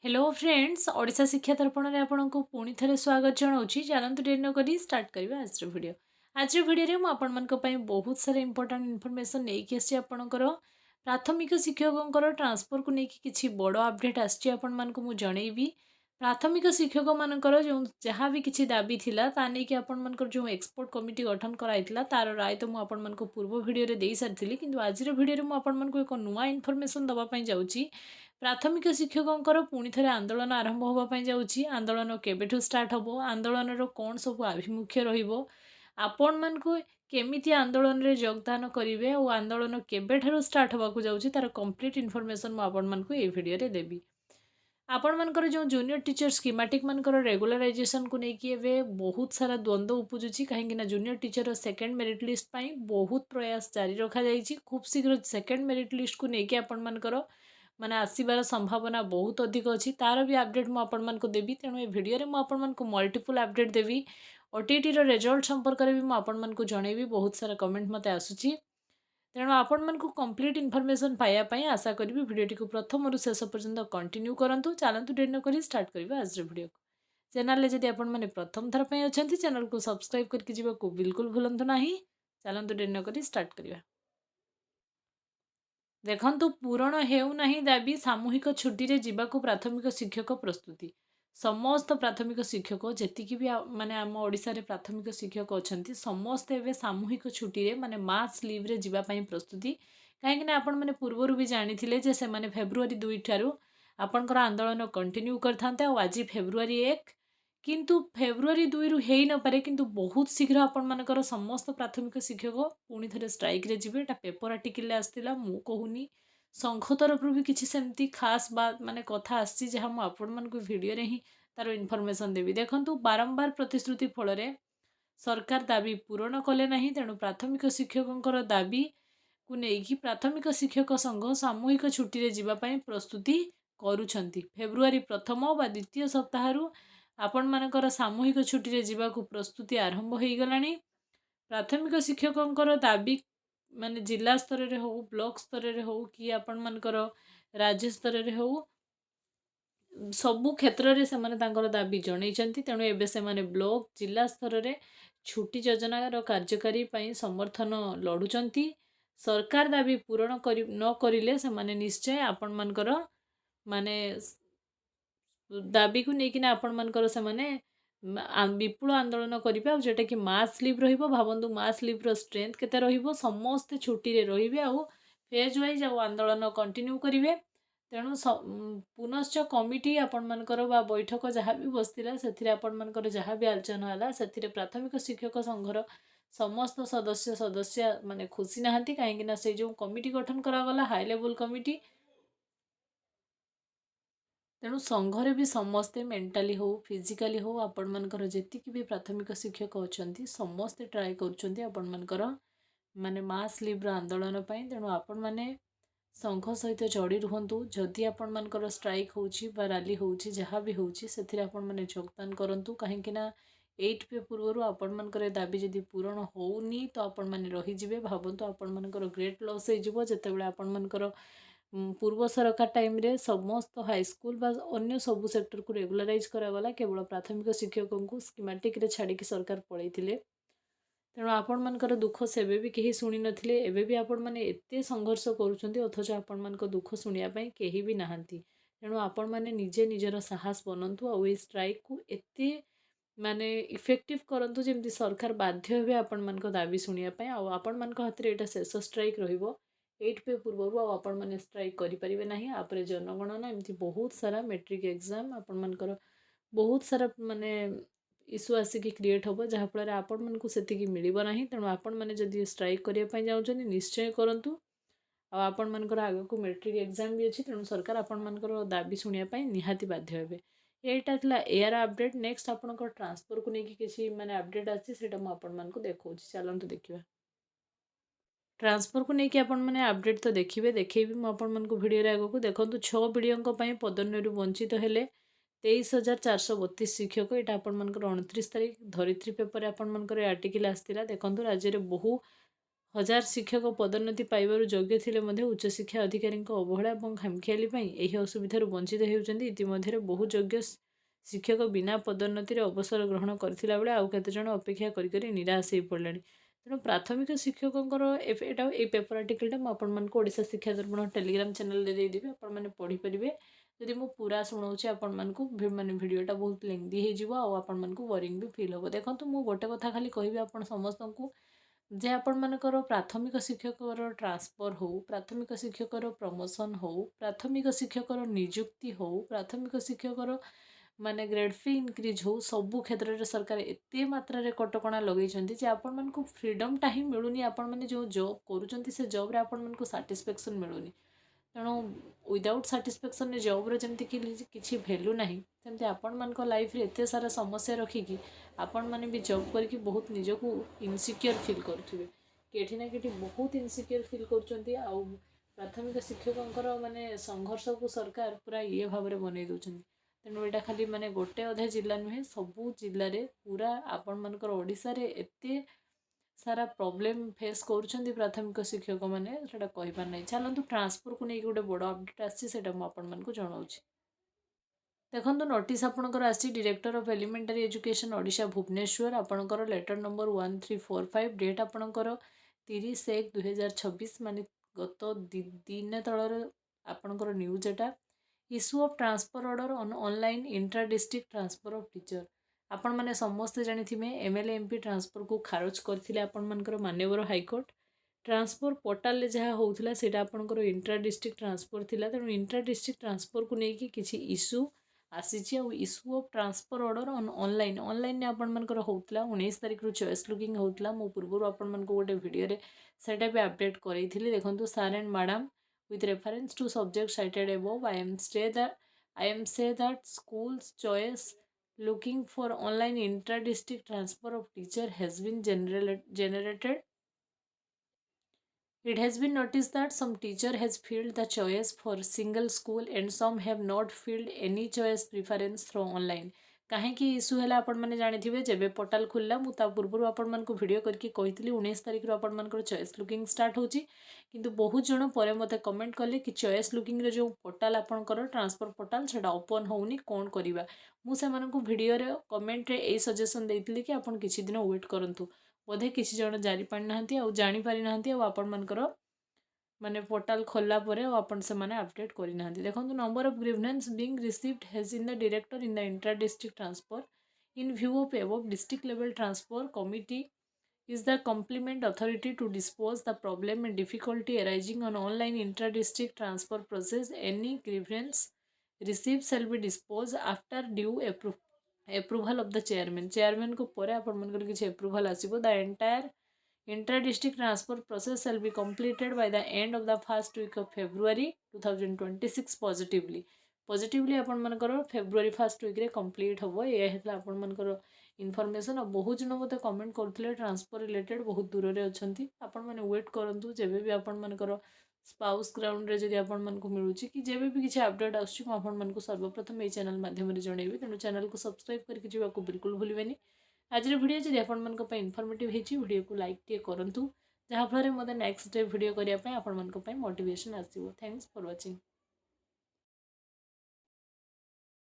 Hello friends Odisha शिक्षा दर्पण में आपको पुणी थे स्वागत जनाऊँगी। चलतु डेरी नक स्टार्ट करवा आज भिडियो मुझे बहुत सारा इंपोर्टाट इनफर्मेशन नहीं आसी आपंकर प्राथमिक शिक्षकों ट्रांसफर को लेकिन किसी बड़ अपडेट आसपू जनईबी। प्राथमिक शिक्षक मानकर जो जहाँ भी किसी दाबी थिला ताकि आपंकर जो एक्सपर्ट कमिटी गठन कराइला तार राय तो मुझे पूर्व भिडियो दे सारी कि आज भिडियो मुझे एक नुआ इनफर्मेशन दवाई जाऊँगी। प्राथमिक शिक्षकों पुणी थे आंदोलन आरंभ होगापी जाऊँगी। आंदोलन केबेठू स्टार्ट हम, आंदोलन कौन सब आभिमुख्य आपण मानक केमिति आंदोलन रे योगदान करेंगे और आंदोलन केबेठारू स्टार्ट होगा जाऊँगी तार कंप्लीट इनफर्मेशन मुझे ये भिडियो देवी। आपण मानकर जो जूनियर टीचर स्कीमेटिक मानकर रेगुलराइजेशन को लेकिन बहुत सारा द्वंद्व उपजुची कहीं junior teacher second merit list बहुत प्रयास जारी रखा जाइए। खूब शीघ्र सेकेंड मेरिट लिस्ट को लेकिन आपण मानकर माने आसबार संभावना बहुत अधिक अच्छी तार भी अपडेट मुझे देवी। तेणु ये भिडियो मुझे मल्टीपल अपडेट देवी। ओटीटी रिजल्ट संपर्क में भी मुझे जनईबी। बहुत सारा कमेंट मत आसूची तेणु आपण मानक कंप्लीट इनफर्मेशन पाइबापी आशा करी भिडियोटी को प्रथम रु शेष पर्यंत कंटिन्यू करूँ। चलतु डेरी नक स्टार्ट करवा आज भिडियो। चैनल जदि आपण प्रथम थर पर अच्छा चैनल को सब्सक्राइब करके जावाक बिल्कुल भूलु ना। चलतु डेरी नक स्टार्ट करवा। देखंतु पूरण हेउना दाबी सामूहिक छुट्टी रे जीवाकू प्राथमिक शिक्षक प्रस्तुति। समस्त प्राथमिक शिक्षक जी भी माने आम ओडिशा रे प्राथमिक शिक्षक अच्छा समस्ते एवं सामूहिक छुट्टी रे माने मास लीव रे जीवाई प्रस्तुति। कहीं आपण मैंने पूर्वर भी जानी से माने फेब्रुआरी 2 ठारू आपणकर आंदोलन कंटिन्यू करते आज फेब्रुआरी 1 किंतु फेब्रुआरी 2 रु हेई न पारे किंतु बहुत शीघ्र आपण मानकर समस्त प्राथमिक शिक्षक पुणी थे स्ट्राइक रे जिबे। एटा पेपर आर्टिकल आसला मु कहूनी संघ तरफ भी किसी सेमती खास बात माने कथा आसी जहाँ मुझे आपण मानक भिडियो रे ही तार इनफर्मेशन देवी। देखंतु बारंबार प्रतिश्रुति फल सरकार दाबी पूरण कले नहीं। तेणु प्राथमिक शिक्षकों दाबी को लेकिन प्राथमिक शिक्षक संघ सामूहिक छुट्टी रे जीवाई प्रस्तुति करुछंती। फेब्रुआरी प्रथम बा द्वितीय सप्ताह आपण मानकर सामूहिक छुट्टी रे जीवाकू प्रस्तुति आरंभ हो गलानी। प्राथमिक शिक्षकों दाबी माने जिला स्तर रे हो, ब्लॉक स्तर रे हो कि आपण मानकर राज्य स्तर रे हो सबु क्षेत्र रे से माने दाबी जनईचंती। तेणु एबे से माने ब्लॉक जिला स्तर रे छुट्टी योजनार कार्यकारी पई समर्थन लड़ुचंती। सरकार दाबी पूरण न करिले से माने निश्चय आपण मानकर माने दाबी को लेकिन आपण मानकर से माने विपुल आंदोलन करेंगे जोटा कि मास लिव भावतु मास लिव्र स्ट्रेंथ केते रहिबो समस्ते छुट्टी रे रहिबे आउ फेज वाइज आंदोलन कंटिन्यू करेंगे। तेणु पुनश्च कमिटी आपण मानकर बा बैठक जहाँ भी बसला से आपण मानकर जहाँ भी आलोचना है से प्राथमिक शिक्षक संघर समस्त सदस्य सदस्य माने खुशी नहांती कहीं से जो कमिटी गठन करागला हाई लेवल कमिटी। तेणु संघरे भी समस्ते मेंटाली हो फिजिकाली हो आपण मानकर जेतिकी भी प्राथमिक शिक्षक अच्छा समस्ते ट्राए कर माने मास लिव्र आंदोलन पाई। तेणु आपण माने संघ सहित जोड़ी रुहतु। जदि आपण मानकर स्ट्राइक होउची बा रैली होउची जहाँ भी होउची सेथिरे आपण माने योगदान करंतु कहीं 8 पे पूर्व आपण मानकर दाबी जदि पूरण होउनी तो आपण माने रही जिवे। भावतु आपण मानकर ग्रेट लॉस हो जिवो जेतेबेले आपण मानकर पूर्व सरकार टाइम रे समस्त हाईस्कूल बा अन्य सबू सेक्टर को रेगुलराइज करागला केवल प्राथमिक शिक्षकों को स्कीमेटिक रे छाड़ी सरकार पलैथिले। तेणु आपण मानकर दुख सेबे भी कहीं शुणी नथिले। एबे भी आपण माने एते संघर्ष करूछंती अथच आपण मानक दुख शुणिया पई केही भी नाहंती। तेणु आपण माने निजे निजर साहस बनंतु और ए स्ट्राइक को एते माने इफेक्टिव करंतु जेमती सरकार बाध्य हेबे आपण मानक दाबी शुणिया पई। आ आपण मानक हाथ रे एटा शेष स्ट्राइक रहिबो 8 पे पूर्व आपण मैंने स्ट्राइक करें ना। आप जनगणना एमती बहुत सारा मेट्रिक एग्जाम आपण मानकर बहुत सारा माने इश्यू आसिक क्रिएट हम जहाँफल आपण मानक से मिलना ना। तेणु आपण मैंने जदि स्ट्राइक करने जाऊँ निश्चय करूँ। आपण मानकर आग को मेट्रिक एग्जाम भी अच्छी तेणु सरकार आपण मानकर दाबी शुणिया निहाती बाध्य हेबे। एटा थिला एआर अपडेट। नेक्स्ट आपनकर ट्रांसफर को लेकिन किसी माने अपडेट आसी सेटा मु आपण मानक देखौछि। चलंतु देखिबा। ट्रांसफर को लेकिन आपण मैंने अपडेट तो देखिए देखेबी मुझे भिडियो आग को देखो 6 पीढ़ियों पदोन्नति वंचित हेले 23,432 शिक्षक। यहाँ आपण 29 तारीख धरित्री पेपर आपण आर्टिकल आसाला। देखो राज्य में बहु हजार शिक्षक पदोन्नति पाइबारु योग्य थिले मध्य उच्च शिक्षा अधिकारी अवहेला और खामखियाली यही असुविधार वंचित होती। इतिमध्य बहु योग्य शिक्षक बिना पदोन्नति अवसर ग्रहण करथिला बेले आउ केते जण अपेक्षा करी निराश हो पड़े। तेणु प्राथमिक शिक्षकों एटा ए पेपर आर्टिकलटा मुझे ओडिशा शिक्षा दर्पण टेलीग्राम चैनल देदेवि आपण पढ़ी पारे। जदि मु पूरा शुणाऊँ आपण माने भिडियोटा बहुत लेंदी हो आपण मानक बोरिंग भी फील हम। देखो मु गोटे कथा खाली कहबी आपण समस्त को जे आपण मानकर प्राथमिक शिक्षकर ट्रांसफर हो, प्राथमिक शिक्षकर प्रमोशन हो, प्राथमिक शिक्षकर नियुक्ति हो, प्राथमिक शिक्षकर माने ग्रेड फी इनक्रीज हो, सबु क्षेत्र में सरकार एते मात्रा कटकणा लगे आपण मानक फ्रीडमटा ही मिलूनी। आपण मैंने जो जॉब करुँच से जॉब आपण मानक साटिस्फैक्शन मिलूनी। तेणु विदाउट साटिस्फैक्शन जॉब्र जमती किसी भैल्यू ना सेमती आपण मान लाइफ रे एते सारा समस्या रखिकी आपण मैंने भी जॉब करके बहुत निजक इनसिक्योर फील करुवे कि ना कि बहुत इनसिक्योर फील कर। प्राथमिक शिक्षकों माने संघर्ष को सरकार पूरा ये भाव में बनई दौरान। तेणु यहाँ खाली माने गोटे अधे जिला नुहे सबू जिले में पूरा आपण मानकर ओडिशा रे एते सारा प्रॉब्लम फेस कर प्राथमिक शिक्षक मैंने कहीपार ना। चलतु ट्रांसफर को लेकिन गोटे बड़ अपडेट आसको जनाऊँ। देखो नोटिस आपणकर आसी director of elementary education Odisha Bhubaneswar आपणकर लेटर नंबर 1345 डेट आपणकर 30/1/2026 माने गत दिन तलर आपणकर news Etah issue of transfer order on online intra district transfer of teacher. आपण मैंने समस्ते जानी एमएलए एमपी ट्रांसफर को खारज करते आपण मानकर मान्यवर हाईकोर्ट ट्रांसफर पोर्टाल जहाँ होता है आपंकर इंट्रा डिस्ट्रिक्ट ट्रांसफर थिला। तेणु इंट्रा डिस्ट्रिक्ट ट्रांसफर को लेकिन किसी इश्यू आसी issue of transfer order on online online आपंकर होता 19 तारिख चॉइस लुकिंग होता। मो पूर्व आपण गोटे भिडियो सेटा भी अपडेट करी देखो sir and madam with reference to subject cited above I am say that schools choice looking for online intra-district transfer of teacher has been generated. It has been noticed that some teacher has filled the choice for single school and some have not filled any choice preference through online. कहीं issue है आपण मैंने जानी जब portal खुलला मुझे पूर्व आपण मान भिडियो करके कही 19 तारिख आपण मान चॉइस लुकिंग स्टार्ट होची। किंतु बहुत जन पर मत कमेंट कले कि चॉइस लुकिंग रे जो पोर्टाल आपणकर ट्रांसफर पोर्टाल से ओपन होनी कौन करवा। मुझे भिडियो कमेंट रे ए सजेशन देती कि आपण किसी दिन वेट करंतु बोधे किसी जन जारी पारि ना जानी पारि ना आपण मानकर माने पोर्टाल खोलला परे आपण से माने अपडेट करि ना। देखो number of grievance being received has in the director in the intra district transfer in view of above district level transfer committee is the competent authority to dispose the problem and difficulty arising on online intra district transfer process. Any grievance received shall be disposed after due approval of the chairman को परे आपण मनकर किछि approval आसीबो। The entire intra-district transfer process shall be completed by the end of the first week of February 2026 positively आपण मनकर February 1st week रे complete होबो। ये हेतला आपण मनकर information. और बहुत जन मत कमेंट करते ट्रांसफर रिलेटेड बहुत दूर में अच्छा आपण मैंने वेट करूँ जब भी आपण मनकर स्पाउस ग्राउंड रे जदि आपण मानक मिलूँ कि जब भी किसी अपडेट आसमान सर्वप्रथम ये चैनल माध्यम जनइबी। तेणु चैनल को सब्सक्राइब करके जावाक बिल्कुल भूलें। आज भिडियो जब आपण इनफॉर्मेटिव होती भिडियो को लाइक टे करूँ जहाँफल मतलब नेक्स्ट डे भिडियो करने मोटिवेशन आसो। Thanks for watching.